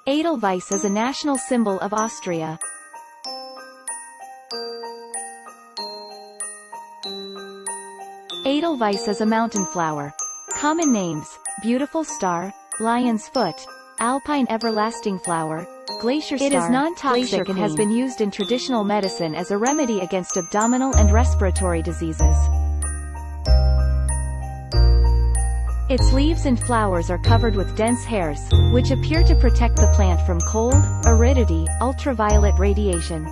Edelweiss is a national symbol of Austria. Edelweiss is a mountain flower. Common names: beautiful star, lion's foot, alpine everlasting flower, glacier star. It is non-toxic and has been used in traditional medicine as a remedy against abdominal and respiratory diseases. Its leaves and flowers are covered with dense hairs, which appear to protect the plant from cold, aridity, ultraviolet radiation.